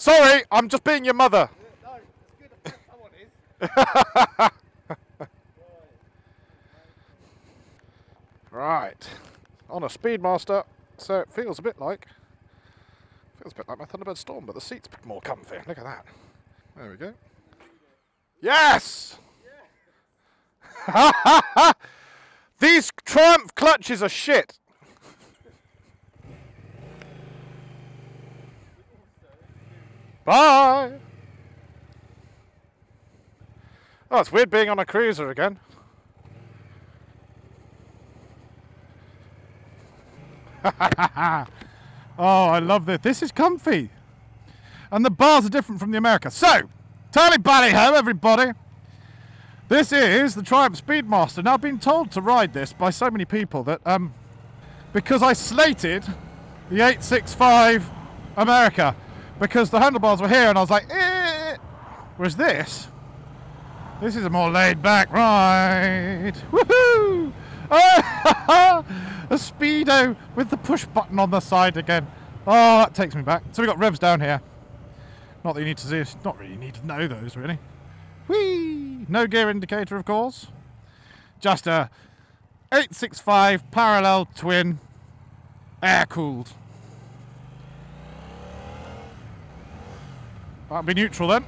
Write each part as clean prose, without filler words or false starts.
Sorry, I'm just being your mother. No, it's good. Someone is. Right. On a Speedmaster, so it feels a bit like my Thunderbird Storm, but the seat's a bit more comfy. Look at that. There we go. Yes! These Triumph clutches are shit. Bye! Oh, it's weird being on a cruiser again. Oh, I love this. This is comfy. And the bars are different from the America. So, tally bally ho, everybody. This is the Triumph Speedmaster. Now, I've been told to ride this by so many people that, because I slated the 865 America, because the handlebars were here, and I was like, eh. Whereas this is a more laid-back ride. Woohoo! Oh, a Speedo with the push button on the side again. Oh, that takes me back. So we've got revs down here. Not that you need to see, not really need to know those, really. Whee! No gear indicator, of course. Just a 865 parallel twin, air-cooled. That'll be neutral then.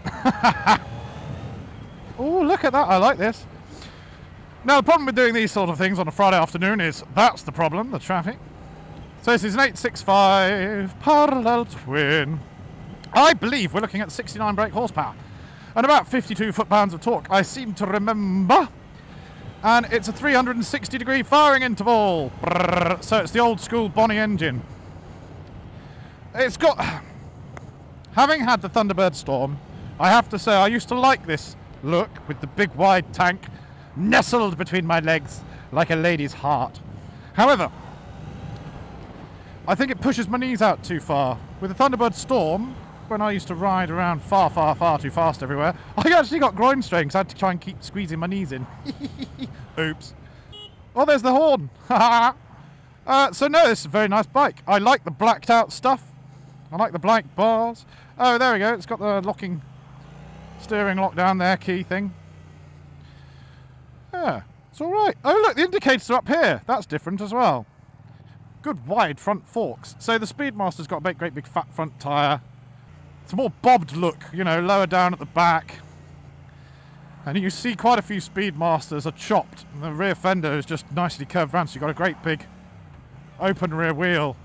Oh, look at that. I like this. Now, the problem with doing these sort of things on a Friday afternoon is that's the problem, the traffic. So this is an 865 parallel twin. I believe we're looking at 69 brake horsepower and about 52 foot-pounds of torque, I seem to remember. And it's a 360-degree firing interval. Brrr. So it's the old-school Bonnie engine. It's got... Having had the Thunderbird Storm, I have to say I used to like this look with the big wide tank nestled between my legs like a lady's heart. However, I think it pushes my knees out too far. With the Thunderbird Storm, when I used to ride around far too fast everywhere, I actually got groin strain because I had to try and keep squeezing my knees in. Oops. Oh, there's the horn. So no, this is a very nice bike. I like the blacked out stuff. I like the blank bars. Oh, there we go. It's got the locking steering lock down there, key thing. Yeah, it's all right. Oh, look, the indicators are up here. That's different as well. Good wide front forks. So the Speedmaster's got a great big fat front tyre. It's a more bobbed look, you know, lower down at the back. And you see quite a few Speedmasters are chopped. And the rear fender is just nicely curved around, so you've got a great big open rear wheel.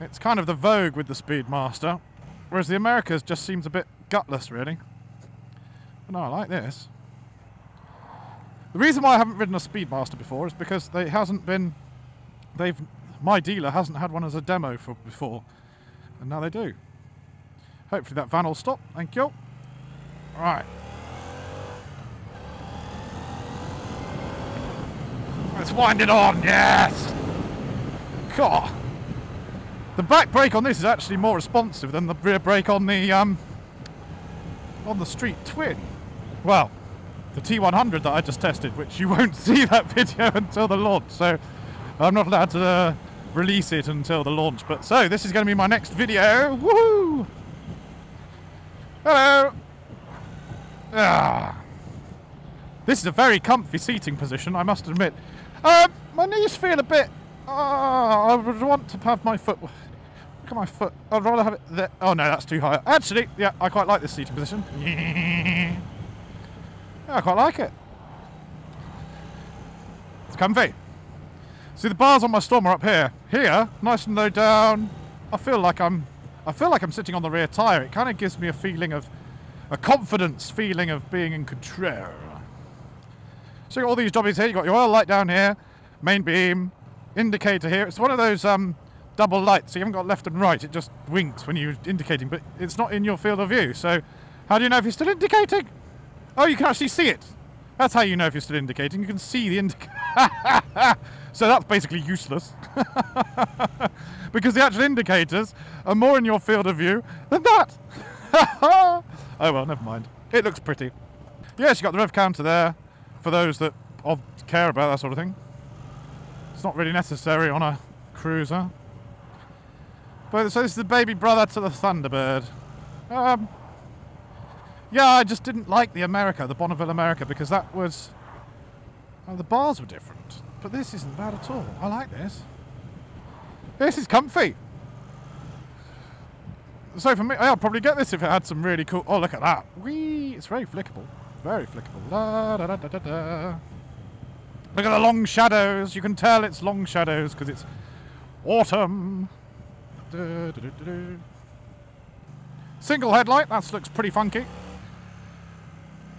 It's kind of the vogue with the Speedmaster, whereas the Americas just seems a bit gutless, really. But no, I like this. The reason why I haven't ridden a Speedmaster before is because my dealer hasn't had one as a demo for before, and now they do. Hopefully that van will stop. Thank you. Right. Let's wind it on. Yes. God. The back brake on this is actually more responsive than the rear brake on the Street Twin. Well, the T100 that I just tested, which you won't see that video until the launch, so I'm not allowed to release it until the launch. But so this is going to be my next video. Woohoo! Hello. This is a very comfy seating position, I must admit. My knees feel a bit. I would want to have my foot. Look at my foot. I'd rather have it there. Oh no, that's too high. Actually, yeah, I quite like this seating position. Yeah, I quite like it. It's comfy. See, the bars on my Storm are up here. Here, nice and low down. I feel like I'm sitting on the rear tyre. It kind of gives me a feeling of a confidence feeling of being in control. So you got all these jobbies here. You got your oil light down here, main beam, indicator here. It's one of those double lights, so you haven't got left and right. It just winks when you're indicating, but it's not in your field of view. So how do you know if you're still indicating? Oh, you can actually see it. That's how you know if you're still indicating. You can see the indicator. So that's basically useless. Because the actual indicators are more in your field of view than that. Oh well, never mind. It looks pretty. Yes, you got the rev counter there for those that care about that sort of thing. It's not really necessary on a cruiser. But so this is the baby brother to the Thunderbird. Yeah, I just didn't like the America, the Bonneville America, because that was... the bars were different. But this isn't bad at all. I like this. This is comfy. So for me, I'll probably get this if it had some really cool... Oh, look at that. Whee! It's very flickable. Very flickable. Da, da, da, da, da, da. Look at the long shadows. You can tell it's long shadows because it's autumn. Da, da, da, da, da. Single headlight. That looks pretty funky.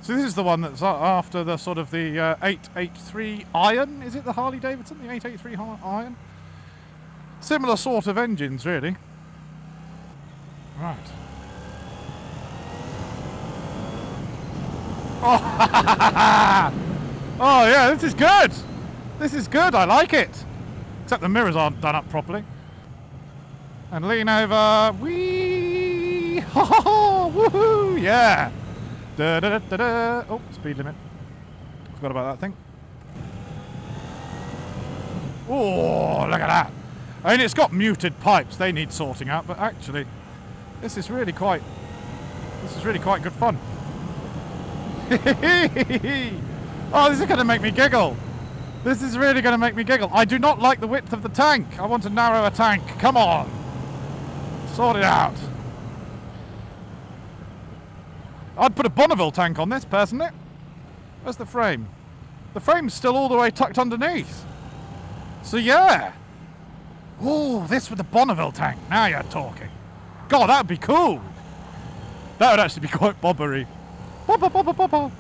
So this is the one that's after the sort of the 883 Iron. Is it the Harley Davidson? The 883 Iron? Similar sort of engines, really. Right. Oh, oh yeah, this is good. This is good. I like it. Except the mirrors aren't done up properly. And lean over. Whee! Ho ho ho! Woohoo! Yeah. Da da da da da. Oh, speed limit. Forgot about that thing. Oh, look at that. I mean, it's got muted pipes. They need sorting out, but actually, this is really quite good fun. Oh, this is going to make me giggle. This is really going to make me giggle. I do not like the width of the tank. I want a narrower tank. Come on. Sort it out. I'd put a Bonneville tank on this, personally. Where's the frame? The frame's still all the way tucked underneath. So, yeah. Oh, this with the Bonneville tank. Now you're talking. God, that would be cool. That would actually be quite bobbery. Bobba, bobba, bobba.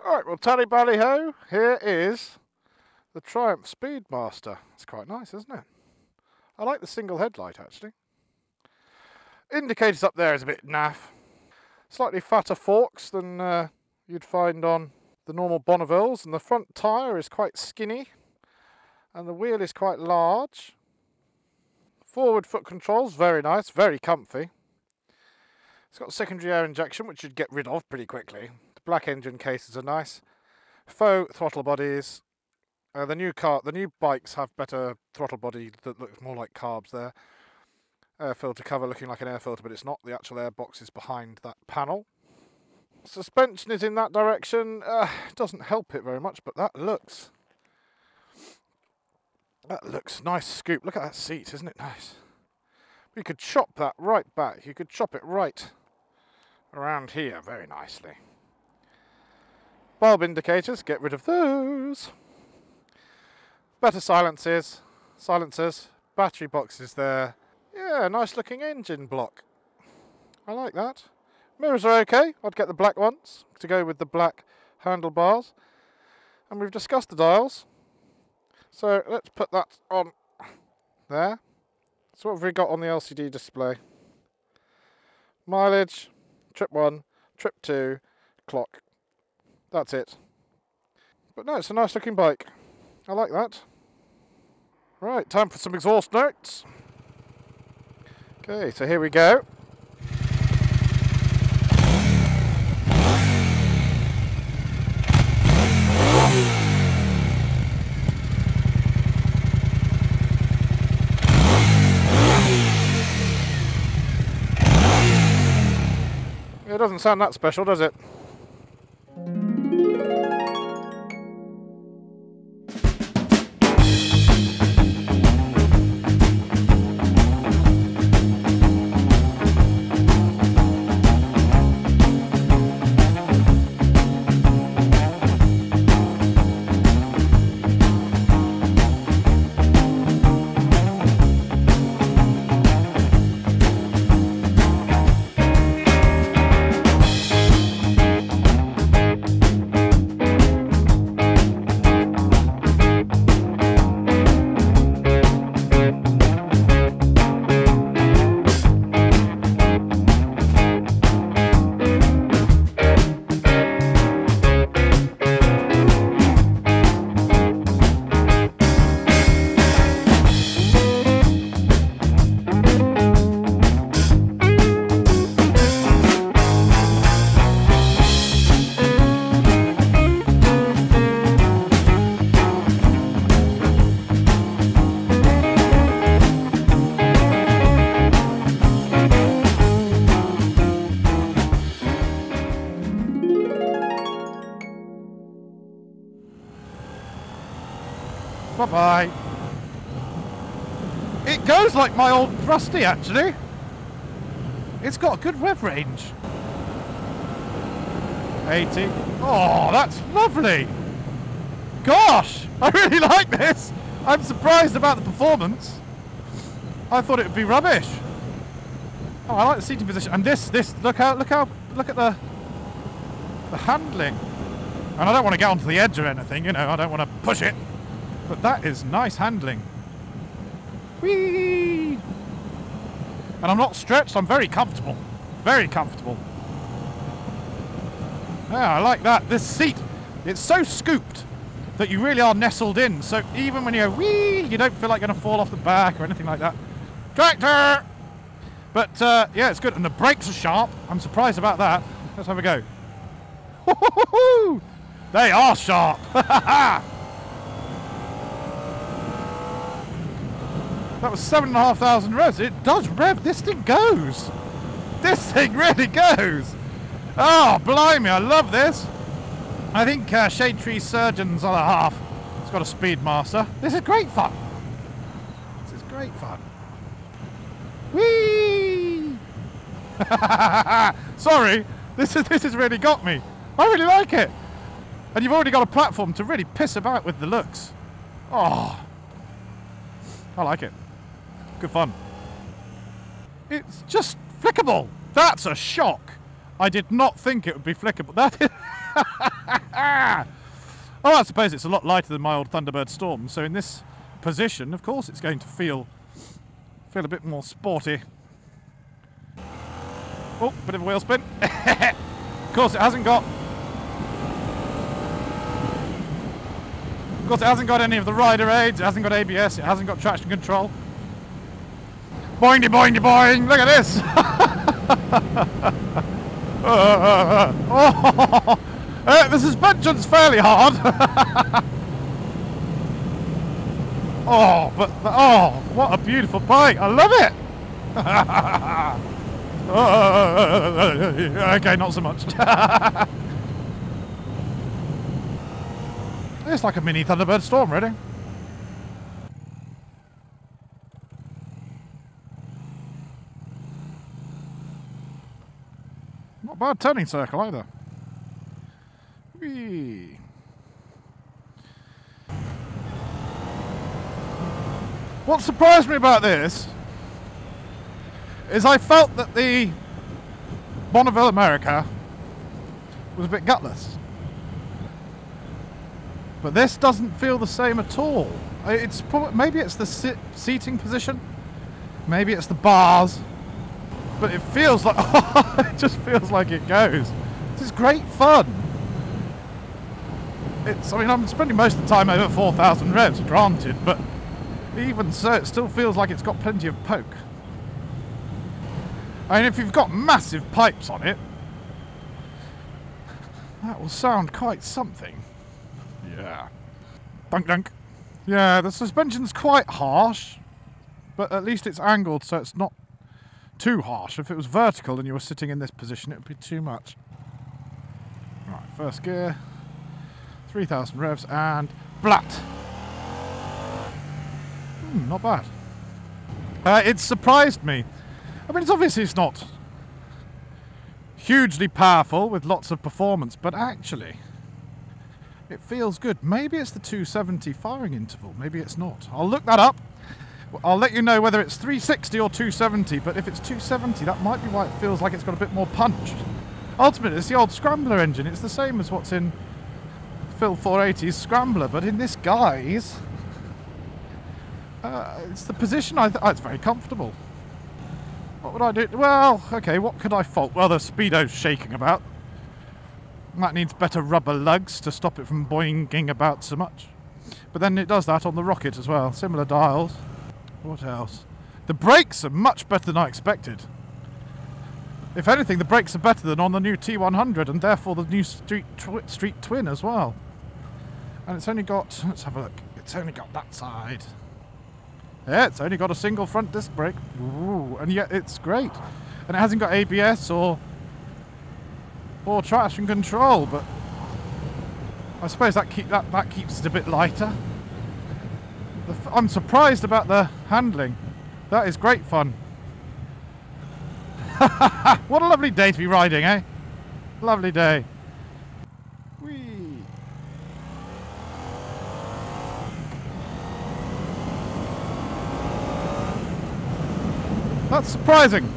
Alright, well, tally bally ho. Here is the Triumph Speedmaster. It's quite nice, isn't it? I like the single headlight, actually. Indicators up there is a bit naff. Slightly fatter forks than you'd find on the normal Bonnevilles, and the front tyre is quite skinny, and the wheel is quite large. Forward foot controls, very nice, very comfy. It's got secondary air injection, which you'd get rid of pretty quickly. The black engine cases are nice. Faux throttle bodies. The new bikes have better throttle body that looks more like carbs there. Air filter cover looking like an air filter, but it's not. The actual air box is behind that panel. Suspension is in that direction. It doesn't help it very much, but that looks nice scoop. Look at that seat, isn't it nice? You could chop that right back. You could chop it right around here very nicely. Bulb indicators, get rid of those. Better silencers, battery boxes there. Yeah, nice looking engine block. I like that. Mirrors are okay. I'd get the black ones to go with the black handlebars. And we've discussed the dials. So let's put that on there. So what have we got on the LCD display? Mileage, trip 1, trip 2, clock. That's it. But no, it's a nice looking bike. I like that. Right, time for some exhaust notes. Okay, so here we go. It doesn't sound that special, does it? Bye-bye. It goes like my old Thrusty, actually. It's got a good rev range. 80. Oh, that's lovely. Gosh, I really like this. I'm surprised about the performance. I thought it would be rubbish. Oh, I like the seating position. And this, look at the handling. And I don't want to get onto the edge or anything, you know, I don't want to push it. But that is nice handling. Whee! And I'm not stretched, I'm very comfortable. Very comfortable. Yeah, I like that. This seat, it's so scooped that you really are nestled in. So even when you go whee, you don't feel like you're going to fall off the back or anything like that. Tractor! But yeah, it's good. And the brakes are sharp. I'm surprised about that. Let's have a go. They are sharp. That was 7,500 revs. It does rev. This thing goes. This thing really goes. Oh, blimey, I love this. I think Shade Tree Surgeon's other half has got a Speedmaster. This is great fun. This is great fun. Whee! Sorry, this has really got me. I really like it. And you've already got a platform to really piss about with the looks. Oh, I like it. Good fun. It's just flickable. That's a shock. I did not think it would be flickable. That is oh, I suppose it's a lot lighter than my old Thunderbird Storm. So in this position, of course, it's going to feel a bit more sporty. Oh, bit of a wheel spin. Of course, it hasn't got. Of course, it hasn't got any of the rider aids. It hasn't got ABS. It hasn't got traction control. Boingy, boingy, boing! Look at this! The suspension's fairly hard. Oh, but oh, what a beautiful bike! I love it. Okay, not so much. It's like a mini Thunderbird Storm, really. Not bad turning circle either. Whee. What surprised me about this is I felt that the Bonneville America was a bit gutless. But this doesn't feel the same at all. It's probably, maybe it's the seating position, maybe it's the bars, but it feels like it just feels like it goes. This is great fun. I mean, I'm spending most of the time over 4,000 revs, granted, but even so, it still feels like it's got plenty of poke. I mean, if you've got massive pipes on it, that will sound quite something. Yeah. Dunk dunk. Yeah, the suspension's quite harsh, but at least it's angled so it's not too harsh. If it was vertical and you were sitting in this position, it would be too much. Right, first gear, 3,000 revs, and blat. Not bad. It surprised me. I mean, it's not hugely powerful with lots of performance, but actually it feels good. Maybe it's the 270 firing interval. Maybe it's not. I'll look that up. I'll let you know whether it's 360 or 270, but if it's 270, that might be why it feels like it's got a bit more punch. Ultimately, it's the old Scrambler engine. It's the same as what's in Phil 480's Scrambler, but in this guise, it's the position. It's very comfortable. What would I do? Well, okay, what could I fault? Well, the speedo's shaking about. That needs better rubber lugs to stop it from boinging about so much. But then it does that on the Rocket as well. Similar dials. What else? The brakes are much better than I expected. If anything, the brakes are better than on the new T100 and therefore the new Street Twin as well. And it's only got, let's have a look, it's only got that side. Yeah, it's only got a single front disc brake. Ooh, and yet it's great. And it hasn't got ABS or traction control, but I suppose that keeps it a bit lighter. I'm surprised about the handling. That is great fun. What a lovely day to be riding, eh? Lovely day. Whee! That's surprising.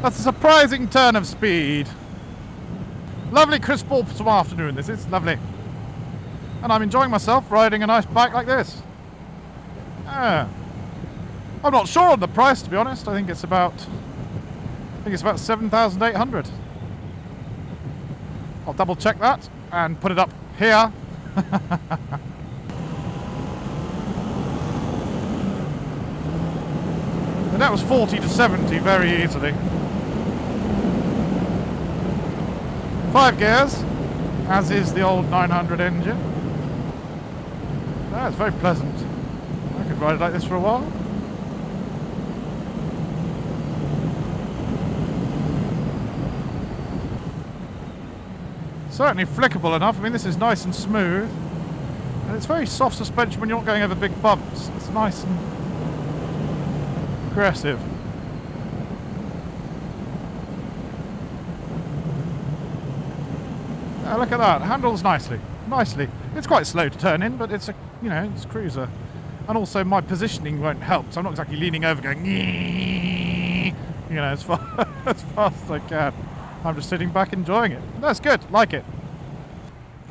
That's a surprising turn of speed. Lovely crisp autumn afternoon, this is lovely. And I'm enjoying myself riding a nice bike like this. Yeah. I'm not sure on the price, to be honest. I think it's about 7,800. I'll double check that and put it up here. And that was 40 to 70 very easily. 5 gears, as is the old 900 engine. That's very pleasant. I could ride it like this for a while. Certainly flickable enough. I mean, this is nice and smooth. And it's very soft suspension when you're not going over big bumps. It's nice and aggressive. Look at that. Handles nicely. Nicely. It's quite slow to turn in, but it's a, you know, it's cruiser. And also my positioning won't help, so I'm not exactly leaning over going, you know, as fast as I can. I'm just sitting back enjoying it. That's good. Like it.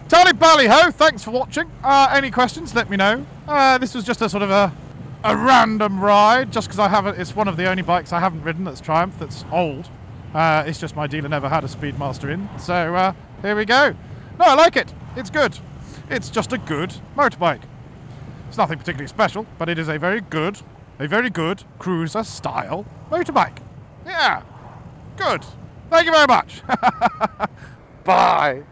Tally bally ho. Thanks for watching. Any questions, let me know. This was just a sort of a random ride, just because I haven't, it's one of the only bikes I haven't ridden that's Triumph, that's old. It's just my dealer never had a Speedmaster in. So, here we go. No, I like it. It's good. It's just a good motorbike. It's nothing particularly special, but it is a very good cruiser style motorbike. Yeah. Good. Thank you very much. Bye.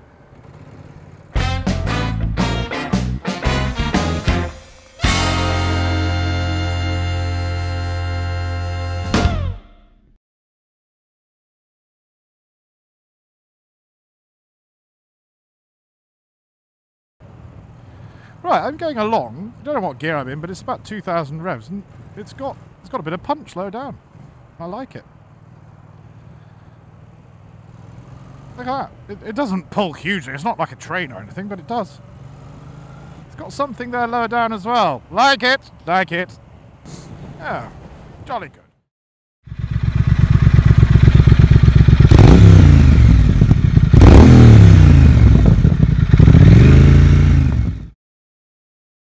Right, I'm going along. I don't know what gear I'm in, but it's about 2,000 revs, and it's got a bit of punch low down. I like it. Look at that. It doesn't pull hugely. It's not like a train or anything, but it does. It's got something there lower down as well. Like it. Like it. Yeah, jolly good.